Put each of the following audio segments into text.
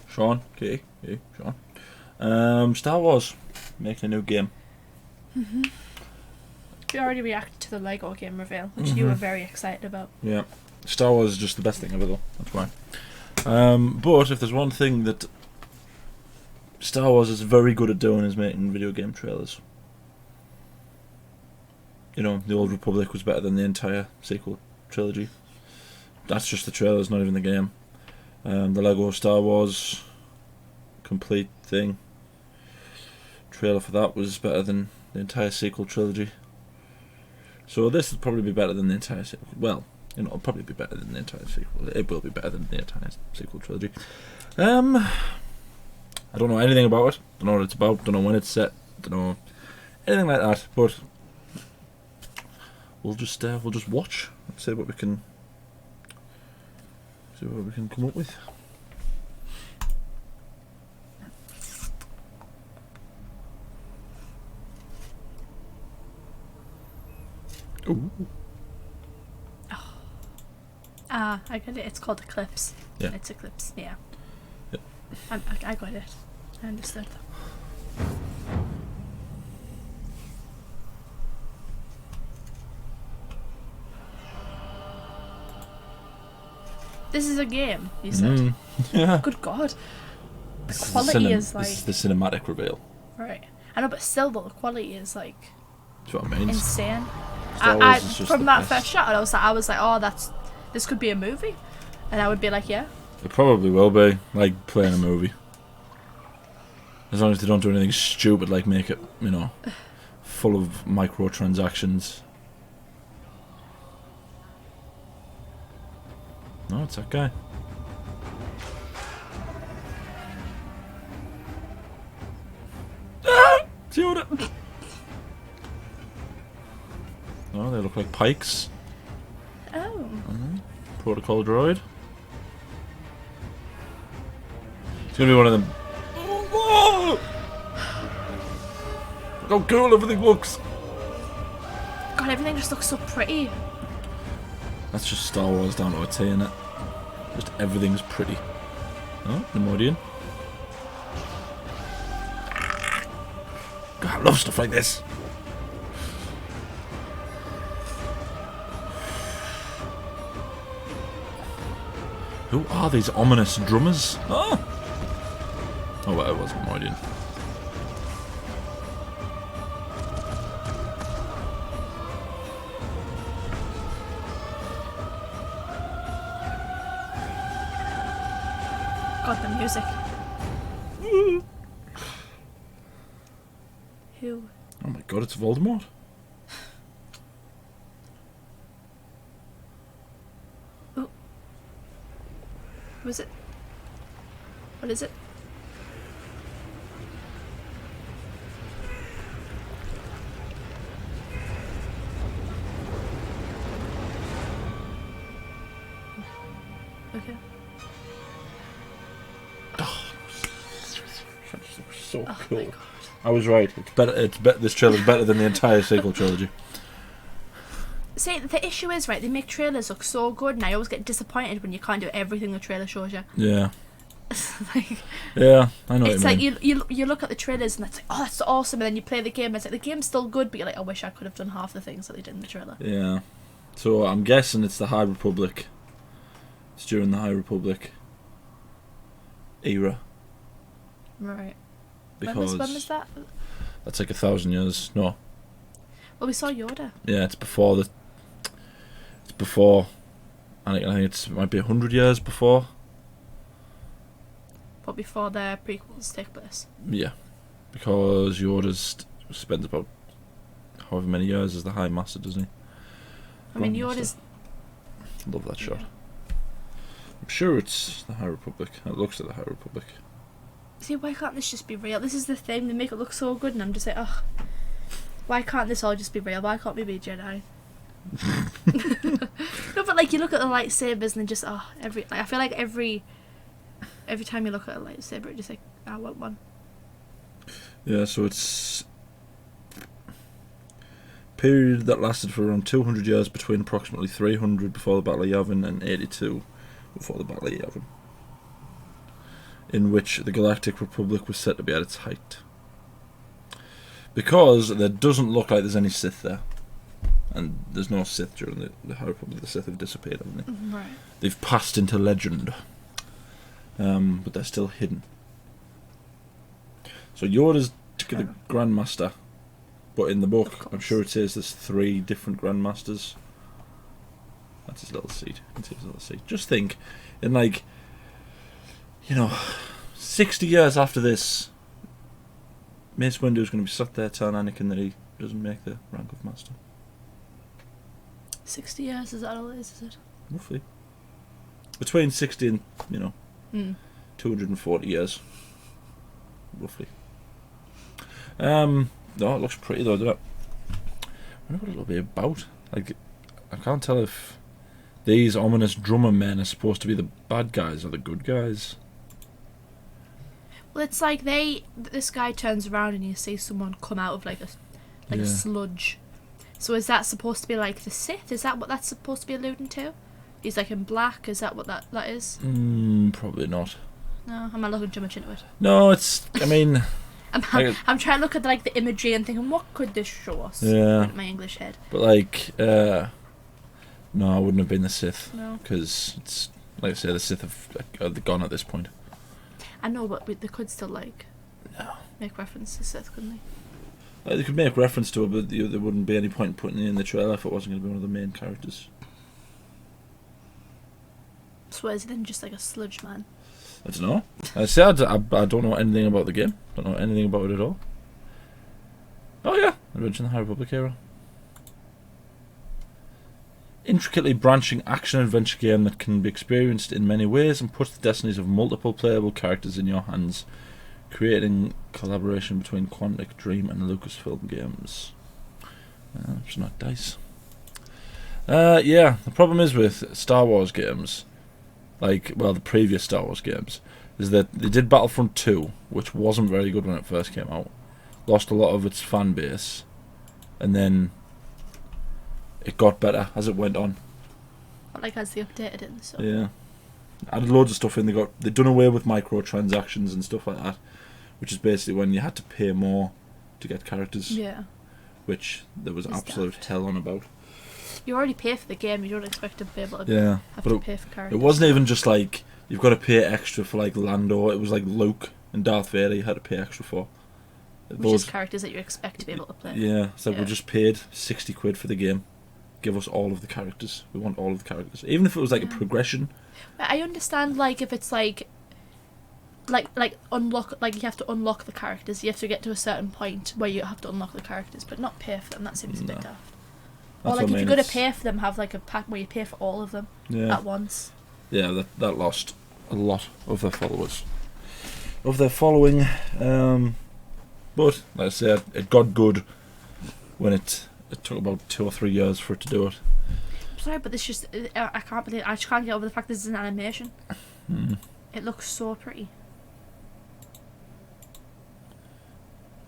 Shaun, Katie, hey, Shaun. Star Wars making a new game. We already reacted to the Lego game reveal, which you were very excited about. Yeah, Star Wars is just the best thing ever, though. That's why. But if there's one thing that Star Wars is very good at doing, is making video game trailers. You know, the Old Republic was better than the entire sequel trilogy. That's just the trailers, not even the game. The Lego Star Wars complete thing, trailer for that was better than the entire sequel trilogy. So this will probably be better than the entire sequel. Well, you know, it'll probably be better than the entire sequel. It will be better than the entire sequel trilogy. I don't know anything about it. Don't know what it's about. Don't know when it's set. Don't know anything like that. But we'll just watch and see what we can come up with. Ooh. I get it. It's called Eclipse. Yeah. It's Eclipse, yeah. Yep. I got it. I understood that. This is a game, you said. Yeah. Good God. The This quality is like... This is the cinematic reveal. Right. I know, but still, the quality is like... That's what I mean. insane. Star Wars is just from the that best. first shot, I was like, oh, this could be a movie, and I would be like, yeah. It probably will be, like playing a movie. As long as they don't do anything stupid, like make it, you know, full of microtransactions. No, it's that guy. Ah! Yoda! Oh, they look like pikes. Oh. Protocol droid. It's gonna be one of them. Whoa! Look how cool everything looks. God, everything just looks so pretty. That's just Star Wars down to a T, innit? Just everything's pretty. Oh, Nemodian. God, I love stuff like this. Who are these ominous drummers? Oh, well, it wasn't Nemodian. God, the music. Who? Oh my god, it's Voldemort. Oh. Was it? What is it? Okay. So Oh cool. my God. I was right. It's better. This trailer's better than the entire sequel trilogy. See, the issue is, right, they make trailers look so good, and I always get disappointed when you can't do everything the trailer shows you. Yeah. Like, Yeah, I know. it's what like you mean. you look at the trailers and it's like, oh, that's awesome, and then you play the game and it's like, the game's still good, but you're like, I wish I could have done half the things that they did in the trailer. Yeah. So I'm guessing it's the High Republic. It's during the High Republic era. Right. Because When was that? that's like 1,000 years. No. Well, we saw Yoda. Yeah, it's before the. It's before. I think it might be 100 years before. But before the prequels take place. Yeah, because Yoda's spends about however many years as the High Master, doesn't he? I mean, Grand Yoda's... Master. Love that shot. I'm sure it's the High Republic. It looks like the High Republic. See, why can't this just be real? This is the thing, they make it look so good, and I'm just like, ugh. Why can't this all just be real? Why can't we be Jedi? No, but like, you look at the lightsabers and then just, oh, I feel like every time you look at a lightsaber, it's just like, I want one. Yeah, so it's period that lasted for around 200 years between approximately 300 before the Battle of Yavin and 82 before the Battle of Yavin, in which the Galactic Republic was said to be at its height. Because there doesn't look like there's any Sith there, and there's no Sith during the High Republic. The Sith have disappeared, haven't they? Right. They've passed into legend, but they're still hidden. So Yoda's the Grandmaster, but in the book, I'm sure it says there's 3 different Grandmasters. That's his little seat. You can see his little seat. Just think, in 60 years after this, Mace Windu's going to be sat there telling Anakin that he doesn't make the rank of Master. 60 years, is that all it is it? Roughly. Between 60 and, 240 years. Roughly. No, it looks pretty though, doesn't it? I wonder what it'll be about. I can't tell if these ominous drummer men are supposed to be the bad guys or the good guys. Well, it's like this guy turns around and you see someone come out of a sludge. So is that supposed to be like the Sith? Is that what that's supposed to be alluding to? He's in black. Is that what that is? Probably not. No, I'm not looking too much into it. No, it's. I mean, I'm trying to look at the imagery and thinking, what could this show us? Yeah. In my English head. But no, it wouldn't have been the Sith. No. Because it's like I say, the Sith have gone at this point. I know, but they could still make reference to Sith, couldn't they? They could make reference to it, but there wouldn't be any point in putting it in the trailer if it wasn't going to be one of the main characters. So is it then just like a sludge man? I don't know. I said I don't know anything about the game. Don't know anything about it at all. Oh yeah, Adventure in the High Republic era. Intricately branching action-adventure game that can be experienced in many ways and puts the destinies of multiple playable characters in your hands, creating collaboration between Quantic Dream and Lucasfilm Games. It's not DICE. Yeah, the problem is with Star Wars games, the previous Star Wars games, is that they did Battlefront 2, which wasn't very good when it first came out, lost a lot of its fan base, and then it got better as it went on. As they updated it and stuff. Yeah. Added loads of stuff in. They'd done away with microtransactions and stuff like that, which is basically when you had to pay more to get characters. Yeah. Which there was absolute hell on about. You already pay for the game, you don't expect to be able to have to pay for characters. It wasn't even just you've got to pay extra for Lando. It was Luke and Darth Vader you had to pay extra for. Which is characters that you expect to be able to play. Yeah, it's we just paid 60 quid for the game. Give us all of the characters. We want all of the characters. Even if it was a progression. I understand if it's unlock, you have to unlock the characters. You have to get to a certain point where you have to unlock the characters, but not pay for them. That seems a bit daft. Or if you're going to pay for them, have a pack where you pay for all of them at once. Yeah, that lost a lot of their followers. Of their following. But, like I said, it got good when it took about 2 or 3 years for it to do it. Sorry, but this just... I can't believe... I just can't get over the fact this is an animation. It looks so pretty.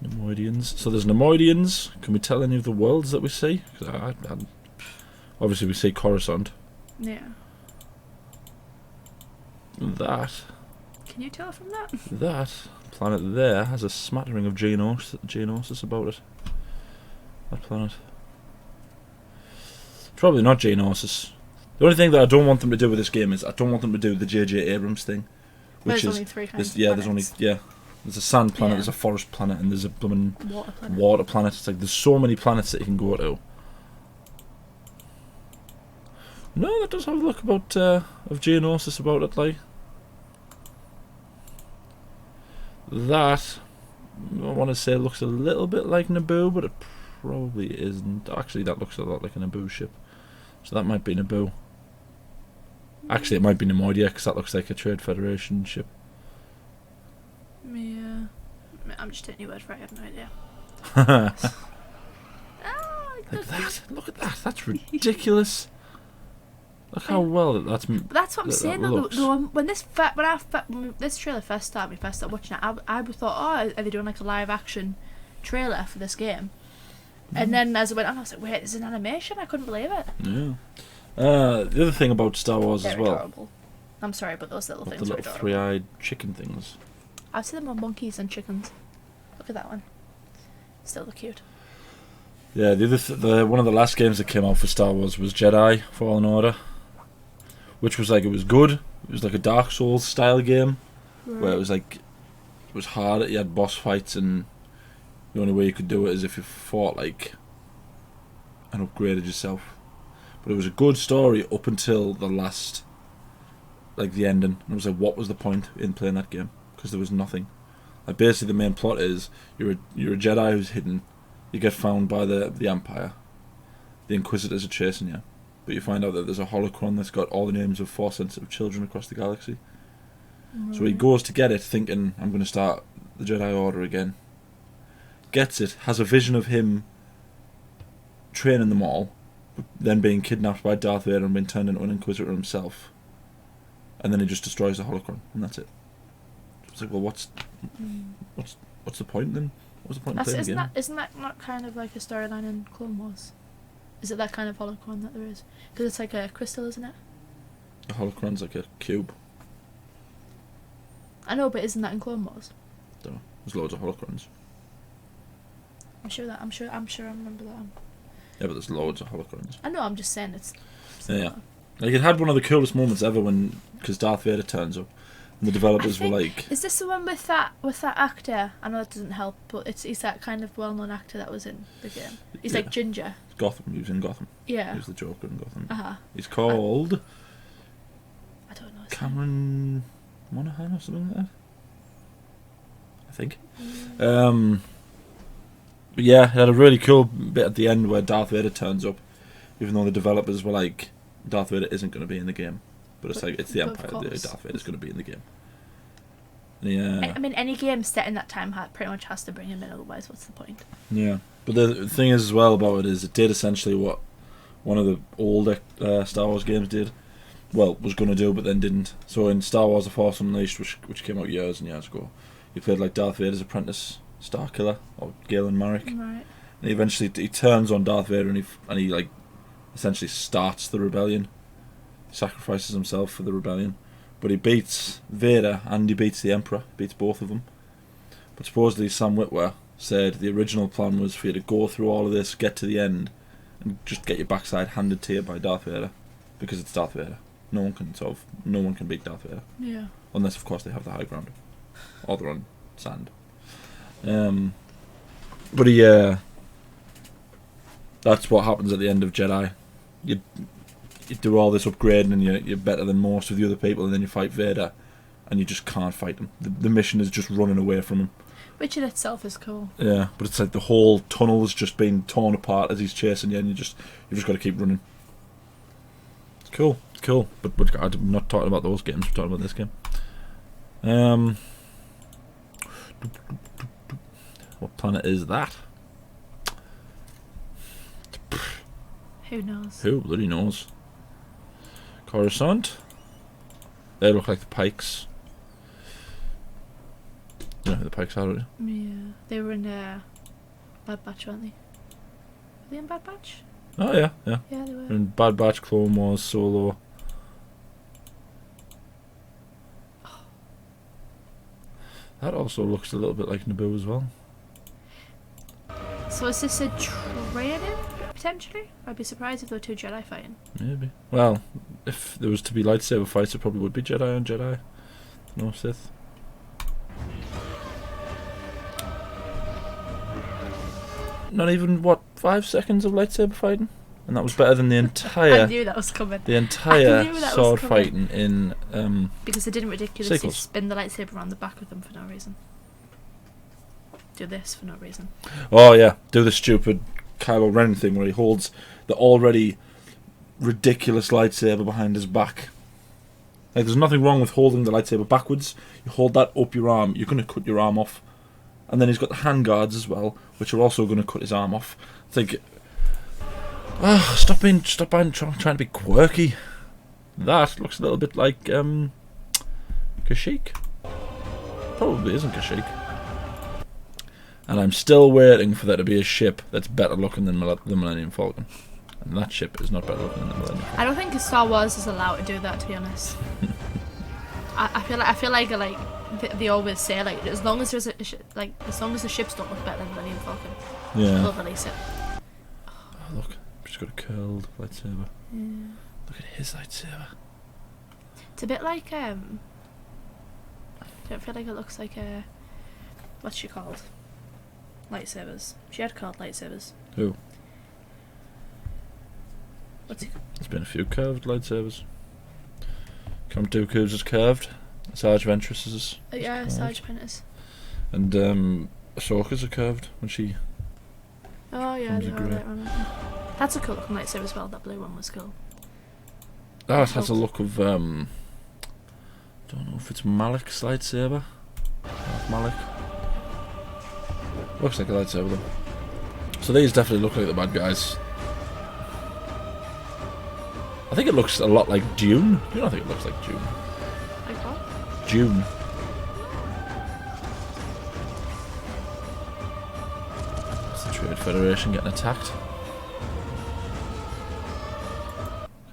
Nemoidians. So there's Nemoidians. Can we tell any of the worlds that we see? Obviously we see Coruscant. Yeah. That... Can you tell from that? That planet there has a smattering of Geonosis about it. That planet. Probably not Geonosis. The only thing that I don't want them to do with this game is I don't want them to do the J.J. Abrams thing, which there's only 3 kinds of planets. There's a sand planet, there's a forest planet, and there's a blooming water planet. It's there's so many planets that you can go to. No, that does have a look about of Geonosis about it, That I want to say looks a little bit like Naboo, but it probably isn't. Actually, that looks a lot like a Naboo ship. So that might be Naboo. Actually, it might be Nemoidia, because that looks like a Trade Federation ship. Yeah. I'm just taking your word for it, I have no idea. Look at that. That's ridiculous. Look how well that's. But that's what I'm saying. When this trailer first started, watching it, I thought, are they doing a live action trailer for this game? And then as it went on, I was like, wait, there's an animation? I couldn't believe it. Yeah. The other thing about Star Wars They're as well. adorable. I'm sorry, but those little About things the are little adorable. three-eyed chicken things. I've seen them on monkeys and chickens. Look at that one. Still look cute. Yeah, the one of the last games that came out for Star Wars was Jedi Fallen Order, which was like, it was good. It was like a Dark Souls style game where it was like, it was hard. You had boss fights, and the only way you could do it is if you fought like and upgraded yourself. But it was a good story up until the last, like the ending. And it was like, what was the point in playing that game? Because there was nothing. Like basically, the main plot is you're a Jedi who's hidden. You get found by the Empire. The Inquisitors are chasing you, but you find out that there's a holocron that's got all the names of Force-sensitive children across the galaxy. So he goes to get it, thinking, I'm going to start the Jedi Order again. Gets it, has a vision of him training them all, then being kidnapped by Darth Vader and being turned into an Inquisitor himself. And then he just destroys the holocron, and that's it. It's like, well, what's the point then? What's the point in playing the game? Isn't that not kind of like a storyline in Clone Wars? Is it that kind of holocron that there is? Because it's like a crystal, isn't it? The holocron's like a cube. I know, but isn't that in Clone Wars? Don't know. There's loads of holocrons. I'm sure I remember that. Yeah, but there's loads of holocrons. I know. I'm just saying it's. Yeah. Like, it had one of the coolest moments ever because Darth Vader turns up, and the developers were like, "Is this the one with that actor?" I know that doesn't help, but he's that kind of well-known actor that was in the game. He's like Ginger. Gotham. He was in Gotham. Yeah. He was the Joker in Gotham. Uh-huh. He's called I don't know. Cameron Monaghan or something like that, I think. But yeah, it had a really cool bit at the end where Darth Vader turns up, even though the developers were like, Darth Vader isn't going to be in the game. But it's like, it's the Empire. Darth Vader's going to be in the game. Yeah. I mean, any game set in that time pretty much has to bring him in, otherwise what's the point? Yeah. But the thing is as well about it is it did essentially what one of the older Star Wars games did. Well, was going to do, but then didn't. So in Star Wars The Force Unleashed, which came out years and years ago, you played like Darth Vader's apprentice, Starkiller, or Galen Marek. Right. And eventually he turns on Darth Vader and he like essentially starts the rebellion. He sacrifices himself for the rebellion. But he beats Vader and he beats the Emperor. He beats both of them. But supposedly Sam Witwer said the original plan was for you to go through all of this, get to the end, and just get your backside handed to you by Darth Vader. Because it's Darth Vader. No one can beat Darth Vader. Yeah. Unless of course they have the high ground. Or they're on sand. But that's what happens at the end of Jedi. You do all this upgrading and you're better than most of the other people, and then you fight Vader and you just can't fight him. The mission is just running away from him. Which in itself is cool. Yeah, but it's like the whole tunnel is just being torn apart as he's chasing you, and you've just got to keep running. It's cool. But I'm not talking about those games. We're talking about this game. What planet is that? Who knows? Who bloody knows? Coruscant. They look like the Pikes. You know who the Pikes are, don't you? Yeah. They were in Bad Batch, weren't they? Were they in Bad Batch? Oh yeah. Yeah, they were. They're in Bad Batch, Clone Wars, Solo. That also looks a little bit like Naboo as well. So is this a training, potentially? I'd be surprised if there were two Jedi fighting. Maybe. Well, if there was to be lightsaber fights, it probably would be Jedi on Jedi. No Sith. Not even, 5 seconds of lightsaber fighting? And that was better than the entire... I knew that was coming. The entire was sword coming. fighting in... Because they didn't ridiculously sequels. spin the lightsaber around the back of them for no reason. Do this for no reason. Oh yeah, do the stupid Kylo Ren thing where he holds the already ridiculous lightsaber behind his back. Like, there's nothing wrong with holding the lightsaber backwards. You hold that up your arm, you're going to cut your arm off. And then he's got the handguards as well, which are also going to cut his arm off. I think... stop trying to be quirky. That looks a little bit like Kashyyyk. Probably isn't Kashyyyk. And I'm still waiting for there to be a ship that's better looking than the Millennium Falcon. And that ship is not better looking than the Millennium Falcon. I don't think Star Wars is allowed to do that, to be honest. I feel like they always say like as long as there's as long as the ships don't look better than the Millennium Falcon, they'll release it. Oh, look, she's got a curled lightsaber. Yeah. Look at his lightsaber. It's a bit like I don't feel like it looks like what's she called? Lightsabers. She had curled lightsabers. Who? What's he? There's been a few curved lightsabers. Count Dooku's is curved. Sarge Ventress is. Yeah, Sarge Ventress. And Ahsoka's are curved when she. Oh yeah, they are right on it. That's a cool looking lightsaber as well. That blue one was cool. Oh, it has a look of don't know if it's Malik's lightsaber. Malik. Looks like a lightsaber though. So these definitely look like the bad guys. I think it looks a lot like Dune. You don't think it looks like Dune? Like what? Dune. It's the Trade Federation getting attacked.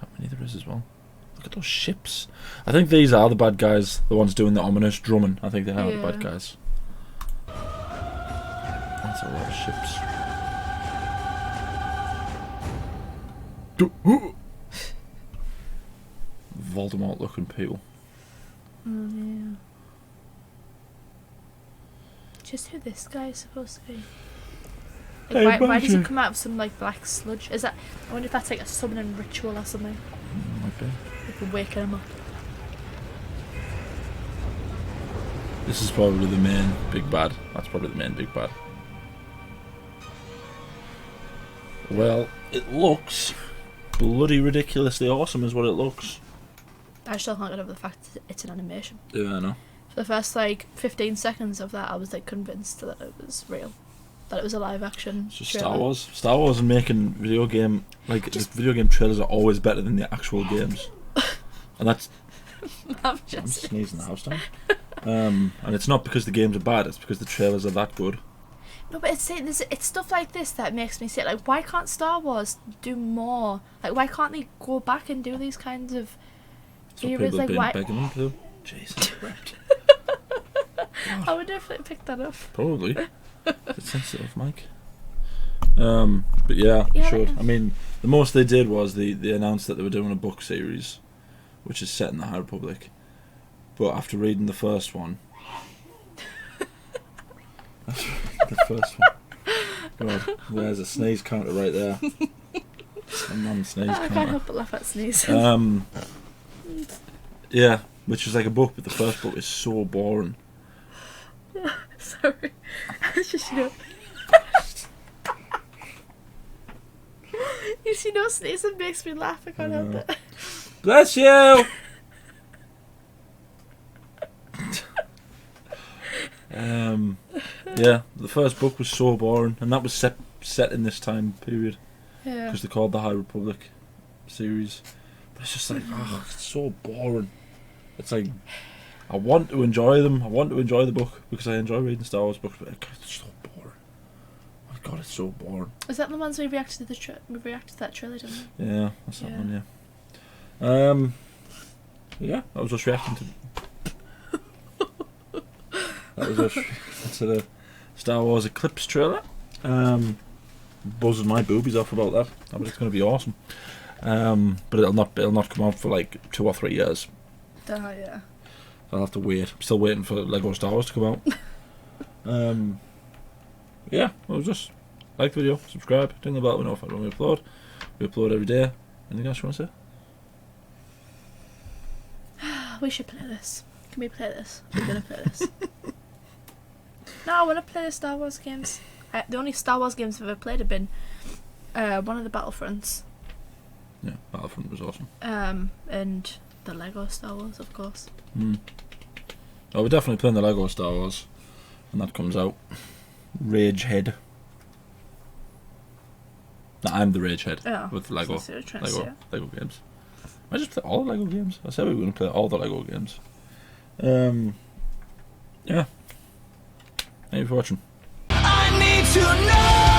How many there is as well. Look at those ships. I think these are the bad guys. The ones doing the ominous drumming. I think they are the bad guys. That's a lot of ships. Voldemort looking people. Oh yeah. Just who this guy is supposed to be. Like, why does he come out of some like black sludge? Is that? I wonder if that's like a summoning ritual or something. Might be. Like waking him up. This is probably the main big bad. That's probably the main big bad. Well, it looks bloody ridiculously awesome is what it looks. I still can't get over the fact that it's an animation. Yeah, I know. For the first like 15 seconds of that I was like convinced that it was real. That it was a live action. It's just Star Wars. Star Wars and making video game the video game trailers are always better than the actual games. And that's I'm sneezing the house down. And it's not because the games are bad, it's because the trailers are that good. No, but it's stuff like this that makes me say, like, why can't Star Wars do more? Like, why can't they go back and do these kinds of eras? Like, why? Begging them to. Jesus, ripped. I wonder if they picked that up. Probably. It's sensitive, Mike. But yeah, sure. I mean, the most they did was they announced that they were doing a book series, which is set in the High Republic. But after reading the first one. The first one. God, there's a sneeze counter right there. A non-sneeze counter. I can't help but laugh at sneeze. Yeah, which is like a book, but the first book is so boring. Sorry. It's just, you see, no sneezing makes me laugh. I can't help it. Bless you! Yeah, the first book was so boring, and that was set in this time period. Yeah. Because they called the High Republic series. But it's just like, oh, it's so boring. It's like, I want to enjoy them. I want to enjoy the book because I enjoy reading Star Wars books, but it's so boring. Oh my God, it's so boring. Is that the ones we reacted to we reacted to that trailer, didn't we? Yeah, that's that one. Yeah, I was just reacting to. That was us to the Star Wars Eclipse trailer. Buzzing my boobies off about that. I bet it's going to be awesome. But it'll not come out for like 2 or 3 years. Yeah. I'll have to wait. I'm still waiting for Lego Star Wars to come out. Yeah, I was just like the video, subscribe, ding the bell, we know when we upload. We upload every day. Anything else you want to say? We should play this. Can we play this? We're gonna play this. No, I want to play the Star Wars games. The only Star Wars games I've ever played have been one of the Battlefronts. Yeah, Battlefront was awesome. And the Lego Star Wars, of course. Oh, we're definitely playing the Lego Star Wars when that comes out. Ragehead. No, I'm the Ragehead with Lego games. I just play all the Lego games. I said we were going to play all the Lego games. Yeah. Thank you for watching. tonight.